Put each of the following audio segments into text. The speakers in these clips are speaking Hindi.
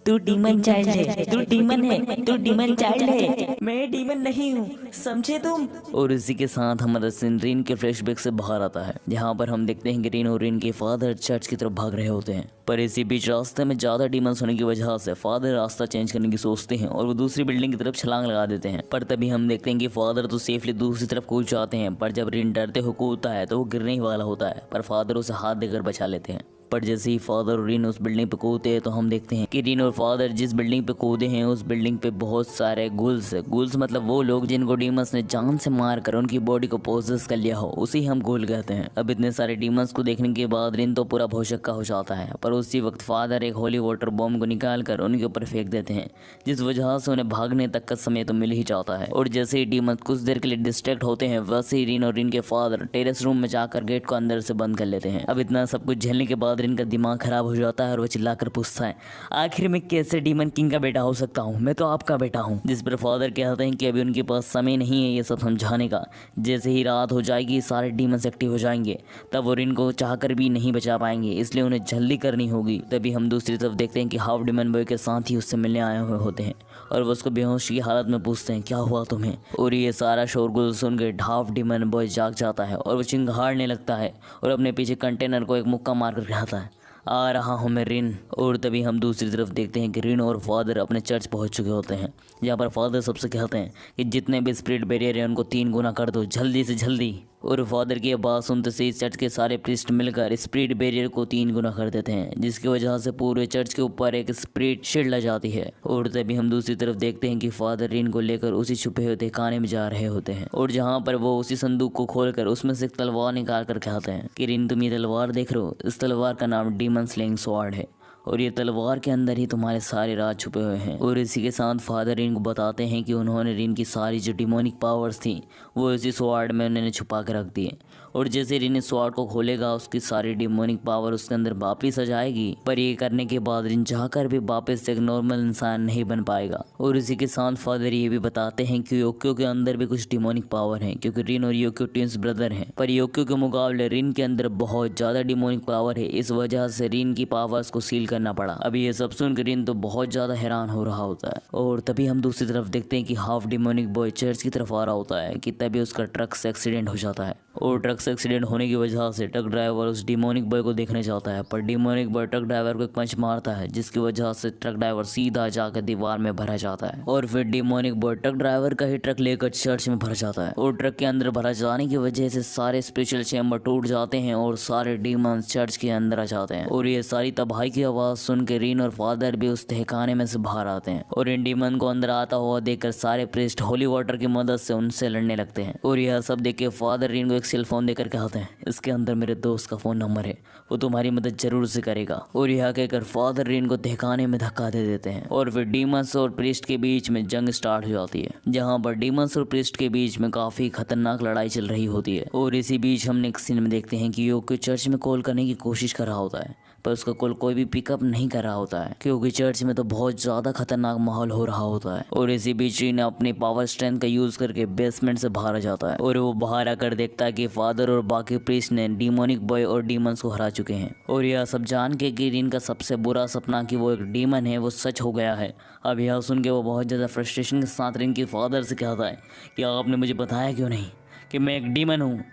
तू डीमन चाइल्ड है, तू डीमन है, तू डीमन चाइल्ड है, मैं डीमन नहीं हूँ, समझे तुम। और इसी के साथ हमारा सीन रीन के फ्लैशबैक से बाहर आता है, जहाँ पर हम देखते हैं कि रीन और रीन के फादर चर्च की तरफ भाग रहे होते हैं। पर इसी बीच रास्ते में ज्यादा डीमंस होने की वजह से फादर रास्ता चेंज करने की सोचते हैं और वो दूसरी बिल्डिंग की तरफ छलांग लगा देते हैं। पर तभी हम देखते हैं कि फादर तो सेफली दूसरी तरफ कूद जाते हैं, पर जब रीन डरते हुए कूदता है तो वो गिरने ही वाला होता है, पर फादर उसे हाथ देकर बचा लेते हैं। पर जैसे ही फादर और रीन उस बिल्डिंग पे कूदते हैं तो हम देखते हैं कि रीन और फादर जिस बिल्डिंग पे कूदे हैं उस बिल्डिंग पे बहुत सारे गुल्स है। गुल्स मतलब वो लोग जिनको डीमंस ने जान से मार कर उनकी बॉडी को पोजेस कर लिया हो, उसी हम गुल कहते हैं। अब इतने सारे डीमंस को देखने के बाद रीन तो पूरा भौचक्का हो जाता है, पर उसी वक्त फादर एक होली वाटर बॉम्ब को निकाल कर उनके ऊपर फेंक देते हैं, जिस वजह से उन्हें भागने तक का समय तो मिल ही जाता है। और जैसे ही डीमंस कुछ देर के लिए डिस्ट्रैक्ट होते हैं वैसे ही रीन और रीन के फादर टेरेस रूम में जाकर गेट को अंदर से बंद कर लेते हैं। अब इतना सब कुछ झेलने के बाद रीन का दिमाग खराब हो जाता है और वो चिल्लाकर पूछता है, आखिर मैं कैसे डीमन किंग का बेटा हो सकता हूँ, मैं तो आपका बेटा हूँ। जिस पर फादर कहते हैं कि अभी उनके पास समय नहीं है ये सब समझाने का, जैसे ही रात हो जाएगी सारे डीमंस एक्टिव हो जाएंगे, तब वो रिन को चाहकर भी नहीं बचा पाएंगे, इसलिए उन्हें जल्दी करनी होगी। तभी हम दूसरी तरफ देखते हैं कि हाफ डीमन बॉय के साथ ही उससे मिलने आए हुए होते हैं और वो उसको बेहोश की हालत में पूछते हैं क्या हुआ तुम्हें। और ये सारा शोरगुल सुन के हाफ डीमन बॉय जाग जाता है और वो चिंगाड़ने लगता है और अपने पीछे कंटेनर को एक मुक्का मार कर कहता है, आ रहा हूँ मैं रिन। और तभी हम दूसरी तरफ देखते हैं कि रिन और फादर अपने चर्च पहुँच चुके होते हैं, जहाँ पर फादर सबसे कहते हैं कि जितने भी स्पिरिट बैरियर हैं उनको 3 गुना कर दो, जल्दी से जल्दी। और फादर की बात सुनते से इस चर्च के सारे प्रीस्ट मिलकर स्पिरिट बैरियर को 3 गुना कर देते हैं, जिसकी वजह से पूरे चर्च के ऊपर एक स्पिरिट शील्ड लग जाती है। और तभी हम दूसरी तरफ देखते हैं कि फादर रिन को लेकर उसी छुपे हुए ठिकाने में जा रहे होते हैं, और जहाँ पर वो उसी संदूक को खोलकर उसमें से एक तलवार निकाल कर कहते हैं कि रिन तुम ये तलवार देख रहे हो, इस तलवार का नाम डीमन स्लेइंग स्वॉर्ड है और ये तलवार के अंदर ही तुम्हारे सारे राज छुपे हुए हैं। और इसी के साथ फादर रिन को बताते हैं कि उन्होंने रिन की सारी जो डिमोनिक पावर्स थी वो इसी स्वॉर्ड में उन्होंने छुपा कर रख दी, और जैसे रिन इस स्वॉर्ड को खोलेगा उसकी सारी डिमोनिक पावर उसके अंदर वापिस आ जाएगी। पर ये करने के बाद रिन चाहकर भी वापस एक नॉर्मल इंसान नहीं बन पाएगा। और इसी के साथ फादर ये भी बताते हैं कि योक्यो के अंदर भी कुछ डिमोनिक पावर है, क्योंकि रिन और योक्यो ट्विंस ब्रदर हैं, पर योक्यो के मुकाबले रिन के अंदर बहुत ज्यादा डिमोनिक पावर है, इस वजह से रिन की पावर्स को सील करना पड़ा। अभी ये सब सुनकर रिन तो बहुत ज्यादा हैरान हो रहा होता है। और तभी हम दूसरी तरफ देखते हैं कि हाफ डिमोनिक बॉय चर्च की तरफ आ रहा होता है कि तभी उसका ट्रक से एक्सीडेंट हो जाता है, और ट्रक से एक्सीडेंट होने की वजह से ट्रक ड्राइवर उस डिमोनिक बॉय को देखने जाता है, पर डिमोनिक बॉय ट्रक ड्राइवर को एक पंच मारता है, जिसकी वजह से ट्रक ड्राइवर सीधा जाकर दीवार में भरा जाता है। और फिर डिमोनिक बॉय ट्रक ड्राइवर का ही ट्रक लेकर चर्च में भर जाता है, और ट्रक के अंदर भरा जाने की वजह से सारे स्पिरिचुअल चैम्बर टूट जाते हैं और सारे डीमंस चर्च के अंदर आ जाते हैं। और ये सारी तबाही की आवाज सुन के रिन और फादर भी उस तहखाने में से बाहर आते हैं, और इन डीमन को अंदर आता हुआ देखकर सारे प्रीस्ट होली वाटर की मदद से उनसे लड़ने लगते हैं। और यह सब देख के फादर रिन को एक सेल फोन देकर कहते हैं, इसके अंदर मेरे दोस्त का फोन नंबर है, वो तुम्हारी मदद जरूर से करेगा। और यह कहकर फादर रिन को तहखाने में धक्का दे देते हैं, और फिर डीमंस और प्रीस्ट के बीच में जंग स्टार्ट हो जाती है, जहाँ पर डीमंस और प्रीस्ट के बीच में काफी खतरनाक लड़ाई चल रही होती है। और इसी बीच हम नेक्स्ट सीन में देखते हैं कि योक्यो चर्च में कॉल करने की कोशिश कर रहा होता है, पर उसका कॉल कोई भी पिकअप नहीं कर रहा होता है, क्योंकि चर्च में तो बहुत ज्यादा खतरनाक माहौल हो रहा होता है। और इसी बीच रिन अपनी पावर स्ट्रेंथ का यूज करके बेसमेंट से बाहर आ जाता है, और वो बाहर आकर देखता है कि फादर और बाकी प्रीस्ट ने डिमोनिक बॉय और डीमंस को हरा चुके हैं। और यह सब जान के कि रिन का सबसे बुरा सपना कि वो एक डीमन है वो सच हो गया है। अब यह सुन के वो बहुत ज्यादा फ्रस्ट्रेशन के साथ रिन के फादर से कहता है कि आपने मुझे बताया क्यों नहीं कि मैं एक डीमन हूँ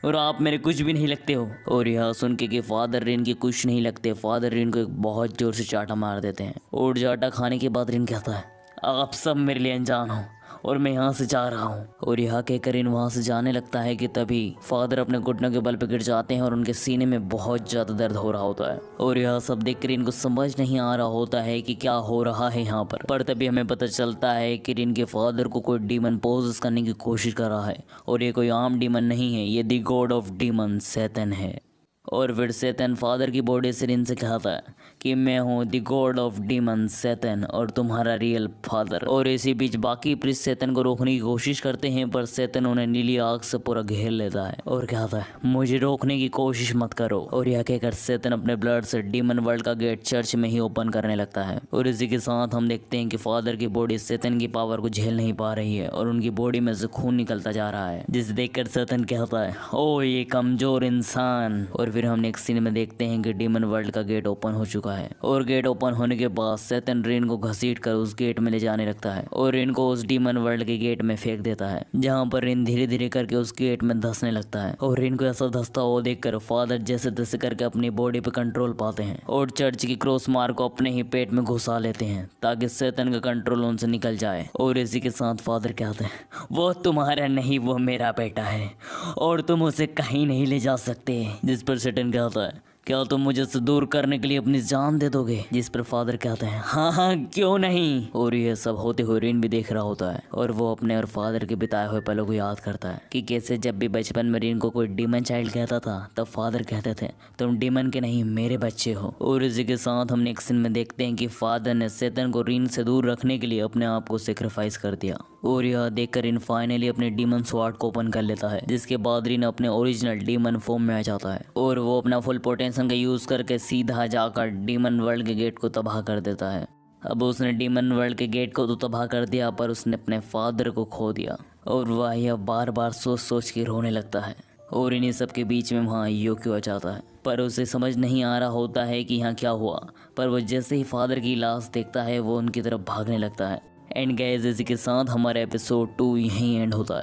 और आप मेरे कुछ भी नहीं लगते हो। और यह सुन के कि फादर रिन के कुछ नहीं लगते, फादर रिन को एक बहुत जोर से चाटा मार देते हैं, और चाटा खाने के बाद रिन कहता है, आप सब मेरे लिए अनजान हो और मैं यहाँ से जा रहा हूँ। और यह कहकर रिन वहाँ से जाने लगता है कि तभी फादर अपने घुटनों के बल पर गिर जाते हैं और उनके सीने में बहुत ज्यादा दर्द हो रहा होता है। और यह सब देख कर रिन को समझ नहीं आ रहा होता है कि क्या हो रहा है यहाँ पर तभी हमें पता चलता है कि रिन के फादर को कोई डीमन पोजेस करने की कोशिश कर रहा है, और ये कोई आम डीमन नहीं है, ये the God of demon Satan है। और फिर सैतन फादर की बॉडी से रिन से कहता है कि मैं हूँ the God of demon Satan और तुम्हारा रियल फादर। और इसी बीच बाकी प्रीस्ट सैतन को रोकने की कोशिश करते हैं, पर सैतन उन्हें नीली आग से पूरा घेर लेता है और कहता है, मुझे रोकने की कोशिश मत करो। और यह कहकर सैतन अपने ब्लड से डीमन वर्ल्ड का गेट चर्च में ही ओपन करने लगता है। और इसी के साथ हम देखते हैं कि फादर की बॉडी सैतन की पावर को झेल नहीं पा रही है और उनकी बॉडी में से खून निकलता जा रहा है, जिसे देखकर सैतन कहता है, ओ ये कमजोर इंसान। और फिर हम नेक्स्ट सीन में देखते हैं कि डीमन वर्ल्ड का गेट ओपन हो चुका है और गेट ओपन होने के बाद सैतन रिन को घसीट कर उस गेट में ले जाने लगता है और रिन को उस डीमन वर्ल्ड के गेट में फेंक देता है, जहाँ पर रिन धीरे धीरे करके उस गेट में धंसने लगता है। और रिन को ऐसा धंसता हुआ देखकर फादर जैसे तैसे करके अपनी बॉडी पे कंट्रोल पाते हैं और चर्च की क्रॉस मार को अपने ही पेट में घुसा लेते हैं ताकि सैतन का कंट्रोल उनसे निकल जाए। और इसी के साथ फादर कहते हैं, वो तुम्हारा नहीं, वो मेरा बेटा है और तुम उसे कहीं नहीं ले जा सकते। जिस पर सैटन कहता है, क्या तुम मुझे से दूर करने के लिए अपनी जान दे दोगे? जिस पर फादर कहते हैं, हाँ हाँ क्यों नहीं। और ये सब होते हुए रिन भी देख रहा होता है और वो अपने और फादर के बिताए हुए पलों को याद करता है कि कैसे जब भी बचपन में रिन को कोई डीमन चाइल्ड कहता था तब फादर कहते थे, तुम डीमन के नहीं मेरे बच्चे हो। और इसी के साथ हम नेक्स्ट सीन में देखते हैं कि फादर ने सैतन को रिन से दूर रखने के लिए अपने आप को सेक्रीफाइस कर दिया। और यह देखकर रिन फाइनली अपने डीमन स्वॉर्ड को ओपन कर लेता है, जिसके बाद रिन अपने ओरिजिनल डीमन फॉर्म में आ जाता है और वो अपना फुल पोटेंशियल का यूज करके सीधा जाकर डीमन वर्ल्ड के गेट को तबाह कर देता है। अब उसने डीमन वर्ल्ड के गेट को तो तबाह कर दिया, पर उसने अपने फादर को खो दिया और वह यह बार बार सोच सोच के रोने लगता है। और इन्हीं सब के बीच में वहाँ योक्यो आ जाता है, पर उसे समझ नहीं आ रहा होता है कि यहाँ क्या हुआ। पर वो जैसे ही फादर की लाश देखता है वो उनकी तरफ भागने लगता है। एंड गाइस, इसी के साथ हमारा एपिसोड 2 यहीं एंड होता है।